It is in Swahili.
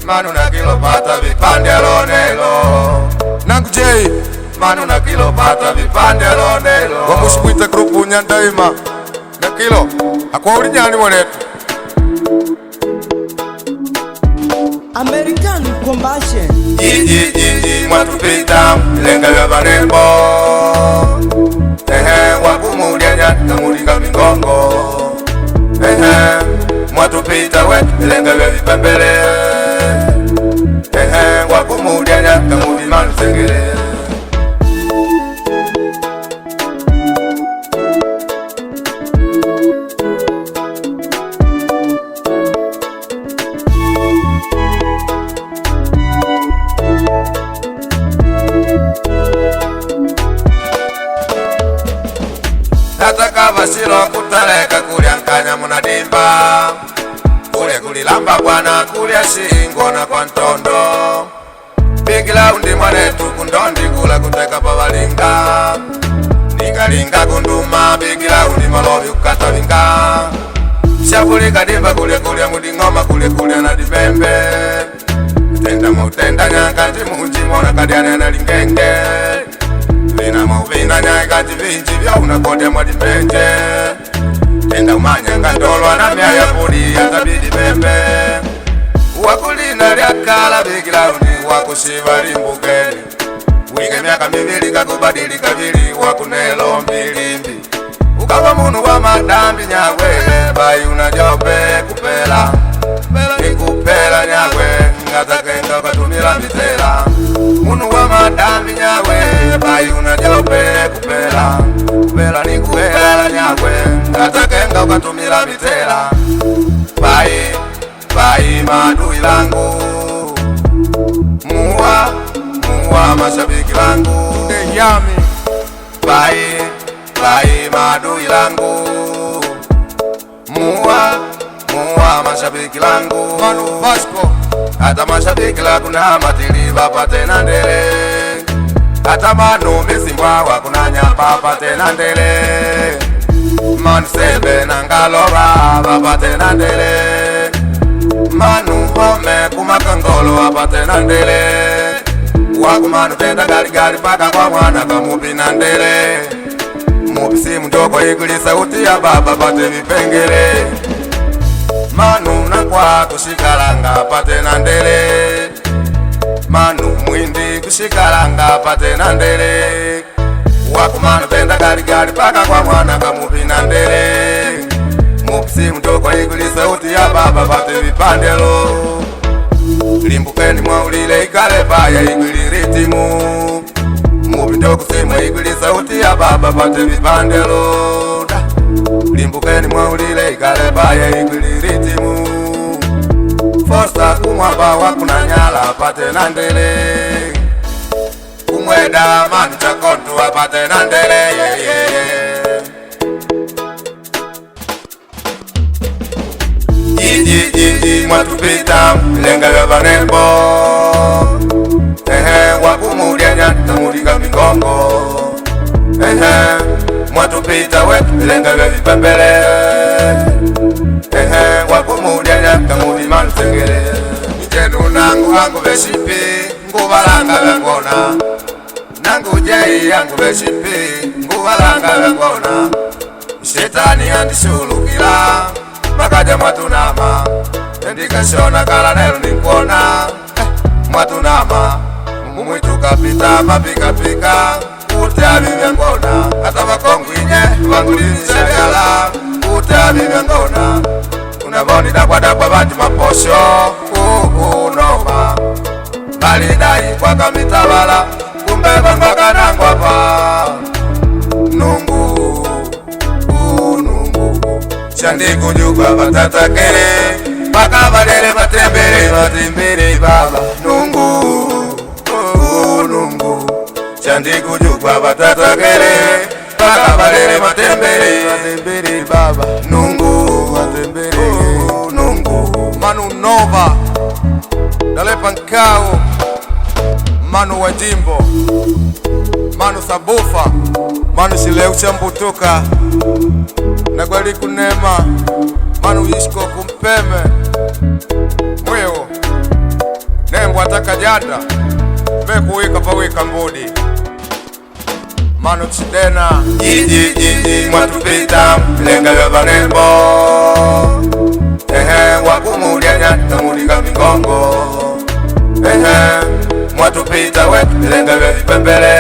Manu na kilo pata vipande lonelo. Nangu J Manu na kilo pata vipande lonelo. Wamushikuita grupu Nyandaima na kilo akwa ulinyani mwanetu American Combustion. Mwatupita lenga vya vanembo. Wakumulia nyata mulika mingongo. Mwatupita we lenga vya vipembele. Wakumulia nyata muli manusengele. Nataka vasilo kutaleka kuliankanya munadimba. Kule kulilamba bwana kulia shingo na kwa ntondo. Bigila undi mwanetu kundondi kula kuteka pavalinga. Linga kunduma bigila undi malobi ukata vinga. Shabulika dimba kule kulia mudingoma kule kulia na dibembe. Tenda mautenda nyakati mujimona kadiane na lingenge. Vina mauvina nyakati vinci vya unakote mwadimeje. Tenda umanya ngandolwa na mya ya pudi ya tabidi bembe. Wakulina liakala bigila undi wakushiva limbukeni. Wike miaka mivili kakubadilika vili wakunelo mbilimbi. Ukawa munu wa madambi nyagwe. Bai unajope kupela. Nikupela nyagwe. Ngatakenga katumila mitela. Munu wa madambi nyagwe. Bai unajope kupela. Kupela nikupela nyagwe. Ngatakenga katumila mitela. Bai madui langu. Muwa mashabiki langu. Yami Bai madui langu. Muwa mashabiki langu. Manu Vasco Hata mashabiki langu na matili bapate na ndele. Hata manu misimbwa wakuna nyapa bapate na ndele. Manu sebe na ngaloba bapate na ndele. Manu home kumakangolo bapate na ndele. Wakumanu tenda gali paka kwa mwana kamubi na ndele. Mupisi mdogo iguli sauti ya baba pate vipengele. Manu nakwa kushikalanga pate na ndele. Manu mwindi kushikalanga pate na ndele. Wakumanu tenda gali paka kwa mwana kamubi na ndele. Mupisi mdogo iguli sauti ya baba pate vipandelo. Limbukeni mwaulile ikale paya iguli ritimu. Mubito kusima iguli sauti ya baba pate vipandelo. Limbukeni mwaulile ikale paya iguli ritimu. Fosta kumwaba wakuna nyala pate na ndele. Kumweda manu chakontu wapate na ndele. Mwatupita lenga vya vanembo. Wakumulia nyata mulika mingongo. Mwatupita we lenga vya vipembele. Wakumulia nyata muli manusengele. Mchenu nangu hangu veshipi nguvalanga vangona. Nangu jai hangu veshipi nguvalanga vangona. Shetani andishulukila makaja mwatunama. Ndikashona kala nelu nikuona. Mwatunama mumwitu kapita mapika utea vivyangona. Hata wakongwinye wangulinisha vyala utea vivyangona. Unavoni dakwa banti maposho noma. Balidai kwa kamitabala kumbe bangwaka nangwapa. Nungu Shandiku njuga batata kere. Baka badele matembele baba. Nungu Shandiku njuga batata kere. Baka badele matembele baba. Nungu Manu Nova Dale Pankao Manu Wajimbo Manu Sabufa Manu Shileucha Mbutuka Nagwali Kunema Manu Yishko Kumpeme nataka jada mekuwika pawika mbudi manu chidena jiji mwatupita lenga vya vanembo wakumulia nyata mulika migongo mwatupita wetu lenga vya vipembele